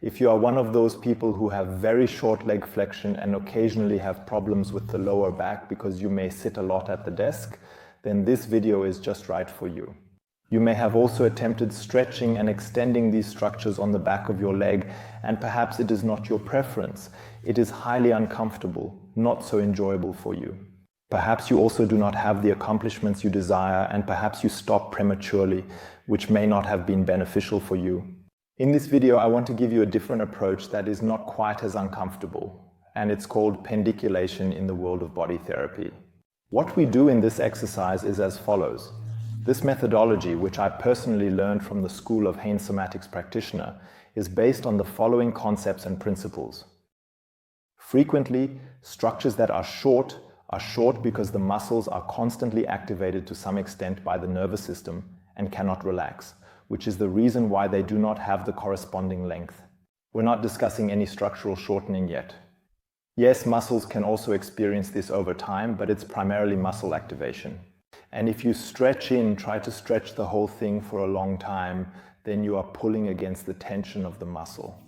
If you are one of those people who have very short leg flexion and occasionally have problems with the lower back because you may sit a lot at the desk, then this video is just right for you. You may have also attempted stretching and extending these structures on the back of your leg, and perhaps it is not your preference. It is highly uncomfortable, not so enjoyable for you. Perhaps you also do not have the accomplishments you desire, and perhaps you stop prematurely, which may not have been beneficial for you. In this video, I want to give you a different approach that is not quite as uncomfortable, and it's called pandiculation in the world of body therapy. What we do in this exercise is as follows. This methodology, which I personally learned from the School of Hain Somatics Practitioner, is based on the following concepts and principles. Frequently, structures that are short because the muscles are constantly activated to some extent by the nervous system and cannot relax, which is the reason why they do not have the corresponding length. We're not discussing any structural shortening yet. Yes, muscles can also experience this over time, but it's primarily muscle activation. And if you try to stretch the whole thing for a long time, then you are pulling against the tension of the muscle.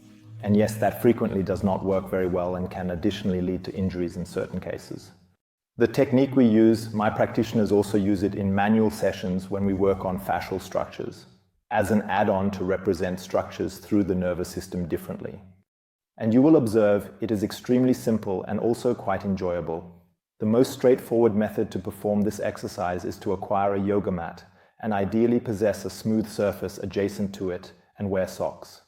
And yes, that frequently does not work very well and can additionally lead to injuries in certain cases. The technique we use, my practitioners also use it in manual sessions when we work on fascial structures, as an add-on to represent structures through the nervous system differently. And you will observe it is extremely simple and also quite enjoyable. The most straightforward method to perform this exercise is to acquire a yoga mat and ideally possess a smooth surface adjacent to it and wear socks.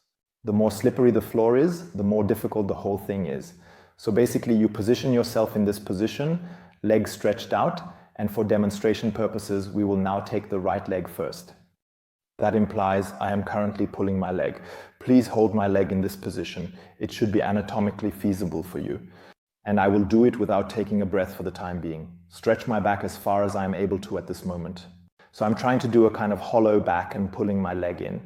The more slippery the floor is, the more difficult the whole thing is. So basically you position yourself in this position, legs stretched out, and for demonstration purposes we will now take the right leg first. That implies I am currently pulling my leg. Please hold my leg in this position. It should be anatomically feasible for you. And I will do it without taking a breath for the time being. Stretch my back as far as I am able to at this moment. So I'm trying to do a kind of hollow back and pulling my leg in.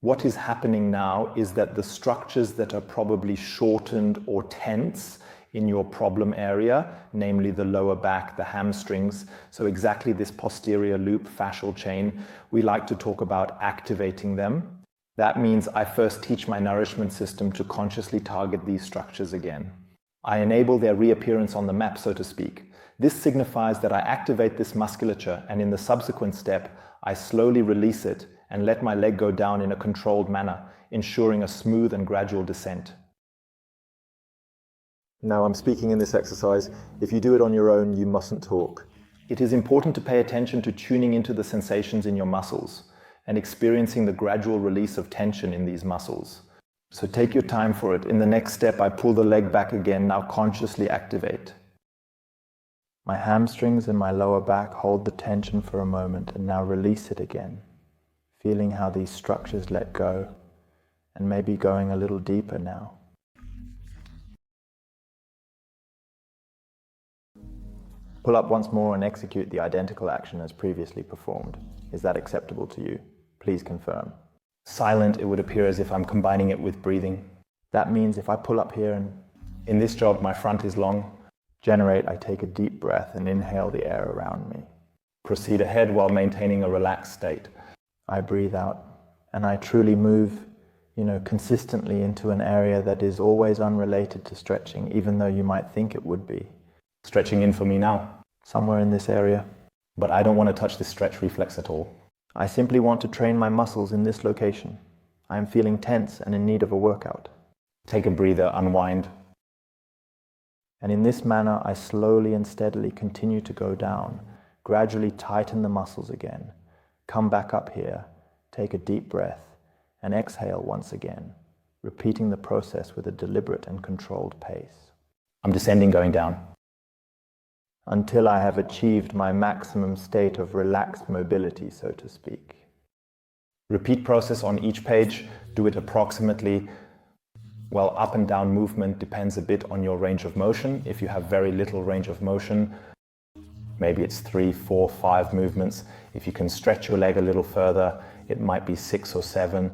What is happening now is that the structures that are probably shortened or tense in your problem area, namely the lower back, the hamstrings, so exactly this posterior loop fascial chain, we like to talk about activating them. That means I first teach my nourishment system to consciously target these structures again. I enable their reappearance on the map, so to speak. This signifies that I activate this musculature, and in the subsequent step, I slowly release it and let my leg go down in a controlled manner, ensuring a smooth and gradual descent. Now I'm speaking in this exercise. If you do it on your own, you mustn't talk. It is important to pay attention to tuning into the sensations in your muscles and experiencing the gradual release of tension in these muscles. So take your time for it. In the next step, I pull the leg back again, now consciously activate. My hamstrings and my lower back hold the tension for a moment and now release it again, feeling how these structures let go and maybe going a little deeper now. Pull up once more and execute the identical action as previously performed. Is that acceptable to you? Please confirm. Silent, it would appear as if I'm combining it with breathing. That means if I pull up here and in this job my front is long, generate, I take a deep breath and inhale the air around me. Proceed ahead while maintaining a relaxed state. I breathe out and I truly move, consistently into an area that is always unrelated to stretching, even though you might think it would be. Stretching in for me now. Somewhere in this area. But I don't want to touch this stretch reflex at all. I simply want to train my muscles in this location. I am feeling tense and in need of a workout. Take a breather, unwind. And in this manner, I slowly and steadily continue to go down, gradually tighten the muscles again, come back up here, take a deep breath, and exhale once again, repeating the process with a deliberate and controlled pace. I'm descending, going down. Until I have achieved my maximum state of relaxed mobility, so to speak. Repeat process on each page. Do it approximately, up and down movement depends a bit on your range of motion. If you have very little range of motion, maybe it's 3, 4, 5 movements. If you can stretch your leg a little further, it might be 6 or 7.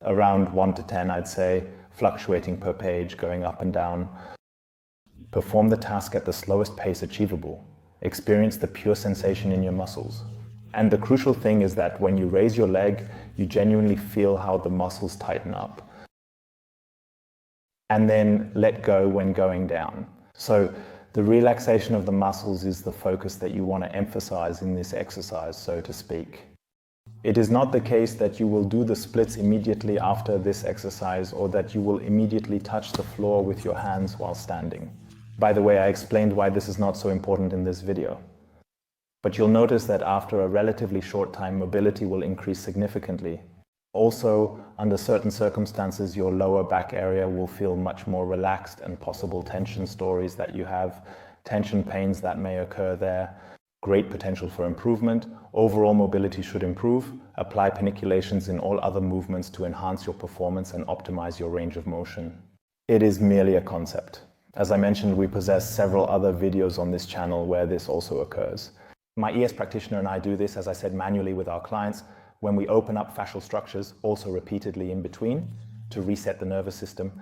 Around 1 to 10, I'd say, fluctuating per page, going up and down. Perform the task at the slowest pace achievable. Experience the pure sensation in your muscles. And the crucial thing is that when you raise your leg, you genuinely feel how the muscles tighten up. and then let go when going down. So the relaxation of the muscles is the focus that you want to emphasize in this exercise, so to speak. It is not the case that you will do the splits immediately after this exercise or that you will immediately touch the floor with your hands while standing. By the way, I explained why this is not so important in this video. But you'll notice that after a relatively short time, mobility will increase significantly. Also, under certain circumstances, your lower back area will feel much more relaxed, and possible tension stories that you have, tension pains that may occur there, great potential for improvement. Overall mobility should improve. Apply paniculations in all other movements to enhance your performance and optimize your range of motion. It is merely a concept. As I mentioned, we possess several other videos on this channel where this also occurs. My ES practitioner and I do this, as I said, manually with our clients when we open up fascial structures, also repeatedly in between, to reset the nervous system.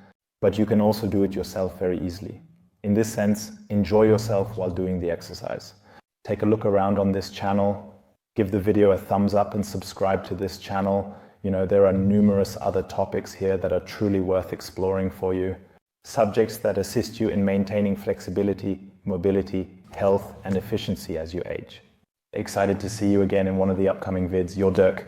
But you can also do it yourself very easily. In this sense, enjoy yourself while doing the exercise. Take a look around on this channel, give the video a thumbs up and subscribe to this channel. You know, there are numerous other topics here that are truly worth exploring for you. Subjects that assist you in maintaining flexibility, mobility, health, and efficiency as you age. Excited to see you again in one of the upcoming vids. You're Dirk.